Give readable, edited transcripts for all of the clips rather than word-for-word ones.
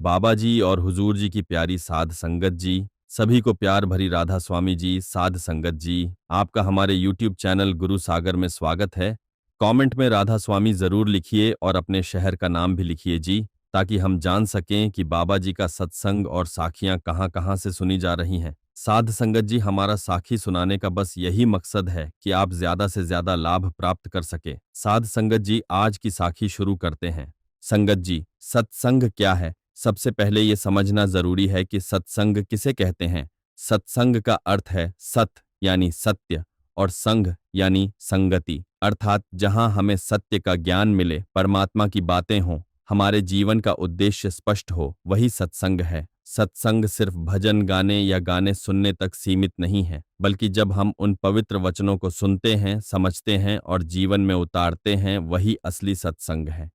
बाबा जी और हुजूर जी की प्यारी साध संगत जी, सभी को प्यार भरी राधा स्वामी जी, साध संगत जी, आपका हमारे यूट्यूब चैनल गुरु सागर में स्वागत है। कमेंट में राधा स्वामी ज़रूर लिखिए और अपने शहर का नाम भी लिखिए जी, ताकि हम जान सकें कि बाबा जी का सत्संग और साखियाँ कहाँ-कहाँ से सुनी जा रही हैं। साध संगत जी, हमारा साखी सुनाने का बस यही मकसद है कि आप ज़्यादा से ज़्यादा लाभ प्राप्त कर सके। साध संगत जी, आज की साखी शुरू करते हैं। संगत जी, सत्संग क्या है? सबसे पहले ये समझना जरूरी है कि सत्संग किसे कहते हैं। सत्संग का अर्थ है सत यानी सत्य और संग यानी संगति, अर्थात जहां हमें सत्य का ज्ञान मिले, परमात्मा की बातें हों, हमारे जीवन का उद्देश्य स्पष्ट हो, वही सत्संग है। सत्संग सिर्फ भजन गाने या गाने सुनने तक सीमित नहीं है, बल्कि जब हम उन पवित्र वचनों को सुनते हैं, समझते हैं और जीवन में उतारते हैं, वही असली सत्संग है।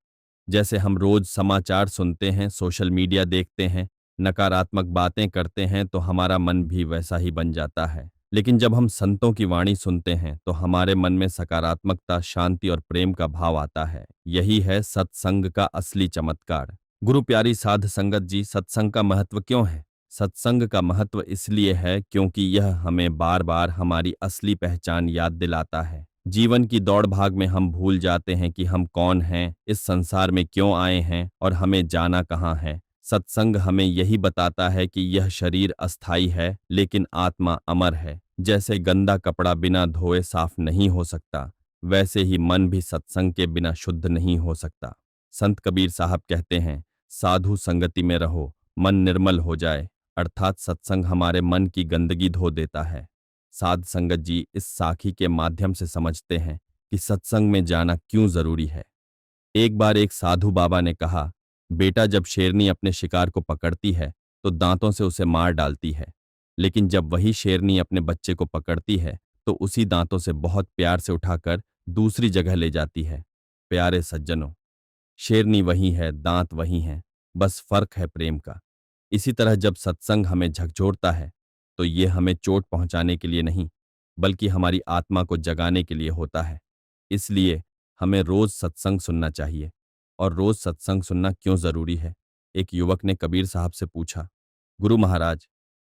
जैसे हम रोज समाचार सुनते हैं, सोशल मीडिया देखते हैं, नकारात्मक बातें करते हैं, तो हमारा मन भी वैसा ही बन जाता है। लेकिन जब हम संतों की वाणी सुनते हैं तो हमारे मन में सकारात्मकता, शांति और प्रेम का भाव आता है। यही है सत्संग का असली चमत्कार। गुरु प्यारी साध संगत जी, सत्संग का महत्व क्यों है? सत्संग का महत्व इसलिए है क्योंकि यह हमें बार बार हमारी असली पहचान याद दिलाता है। जीवन की दौड़ भाग में हम भूल जाते हैं कि हम कौन हैं, इस संसार में क्यों आए हैं और हमें जाना कहाँ है। सत्संग हमें यही बताता है कि यह शरीर अस्थाई है, लेकिन आत्मा अमर है। जैसे गंदा कपड़ा बिना धोए साफ नहीं हो सकता, वैसे ही मन भी सत्संग के बिना शुद्ध नहीं हो सकता। संत कबीर साहब कहते हैं, साधु संगति में रहो, मन निर्मल हो जाए, अर्थात सत्संग हमारे मन की गंदगी धो देता है। साध संगत जी, इस साखी के माध्यम से समझते हैं कि सत्संग में जाना क्यों जरूरी है। एक बार एक साधु बाबा ने कहा, बेटा, जब शेरनी अपने शिकार को पकड़ती है तो दांतों से उसे मार डालती है, लेकिन जब वही शेरनी अपने बच्चे को पकड़ती है तो उसी दांतों से बहुत प्यार से उठाकर दूसरी जगह ले जाती है। प्यारे सज्जनों, शेरनी वही है, दांत वही हैं, बस फर्क है प्रेम का। इसी तरह जब सत्संग हमें झकझोरता है तो ये हमें चोट पहुंचाने के लिए नहीं, बल्कि हमारी आत्मा को जगाने के लिए होता है। इसलिए हमें रोज सत्संग सुनना चाहिए। और रोज सत्संग सुनना क्यों जरूरी है? एक युवक ने कबीर साहब से पूछा, गुरु महाराज,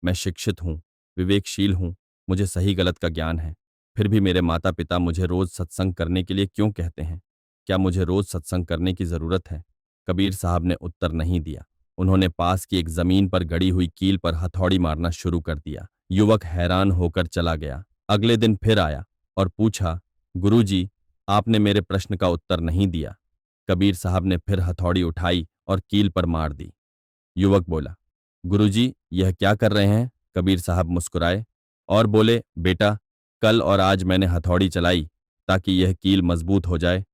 मैं शिक्षित हूँ, विवेकशील हूँ, मुझे सही गलत का ज्ञान है, फिर भी मेरे माता पिता मुझे रोज सत्संग करने के लिए क्यों कहते हैं? क्या मुझे रोज सत्संग करने की जरूरत है? कबीर साहब ने उत्तर नहीं दिया। उन्होंने पास की एक जमीन पर गड़ी हुई कील पर हथौड़ी मारना शुरू कर दिया। युवक हैरान होकर चला गया। अगले दिन फिर आया और पूछा, गुरुजी, आपने मेरे प्रश्न का उत्तर नहीं दिया। कबीर साहब ने फिर हथौड़ी उठाई और कील पर मार दी। युवक बोला, गुरुजी, यह क्या कर रहे हैं? कबीर साहब मुस्कुराए और बोले, बेटा, कल और आज मैंने हथौड़ी चलाई ताकि यह कील मजबूत हो जाए।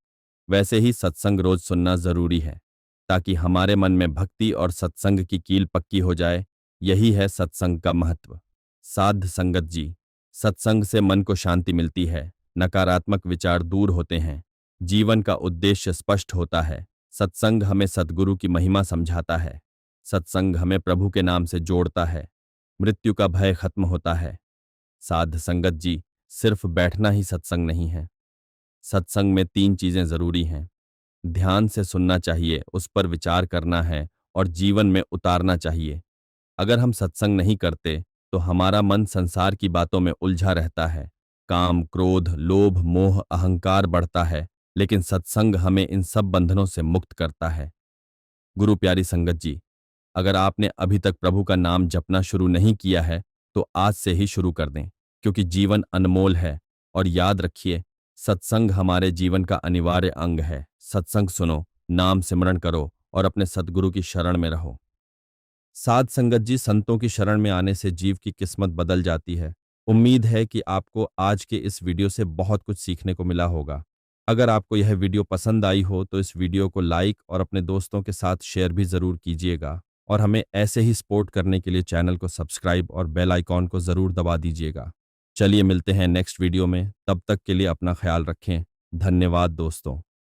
वैसे ही सत्संग रोज सुनना जरूरी है, ताकि हमारे मन में भक्ति और सत्संग की कील पक्की हो जाए। यही है सत्संग का महत्व। साध संगत जी, सत्संग से मन को शांति मिलती है, नकारात्मक विचार दूर होते हैं, जीवन का उद्देश्य स्पष्ट होता है। सत्संग हमें सद्गुरु की महिमा समझाता है। सत्संग हमें प्रभु के नाम से जोड़ता है। मृत्यु का भय खत्म होता है। साध संगत जी, सिर्फ बैठना ही सत्संग नहीं है। सत्संग में 3 चीजें जरूरी हैं। ध्यान से सुनना चाहिए, उस पर विचार करना है और जीवन में उतारना चाहिए। अगर हम सत्संग नहीं करते तो हमारा मन संसार की बातों में उलझा रहता है। काम, क्रोध, लोभ, मोह, अहंकार बढ़ता है, लेकिन सत्संग हमें इन सब बंधनों से मुक्त करता है। गुरु प्यारी संगत जी, अगर आपने अभी तक प्रभु का नाम जपना शुरू नहीं किया है तो आज से ही शुरू कर दें, क्योंकि जीवन अनमोल है। और याद रखिए, सत्संग हमारे जीवन का अनिवार्य अंग है। सत्संग सुनो, नाम सिमरण करो और अपने सद्गुरु की शरण में रहो। साध संगत जी, संतों की शरण में आने से जीव की किस्मत बदल जाती है। उम्मीद है कि आपको आज के इस वीडियो से बहुत कुछ सीखने को मिला होगा। अगर आपको यह वीडियो पसंद आई हो तो इस वीडियो को लाइक और अपने दोस्तों के साथ शेयर भी ज़रूर कीजिएगा। और हमें ऐसे ही सपोर्ट करने के लिए चैनल को सब्सक्राइब और बेल आइकॉन को ज़रूर दबा दीजिएगा। चलिए मिलते हैं नेक्स्ट वीडियो में, तब तक के लिए अपना ख्याल रखें। धन्यवाद दोस्तों।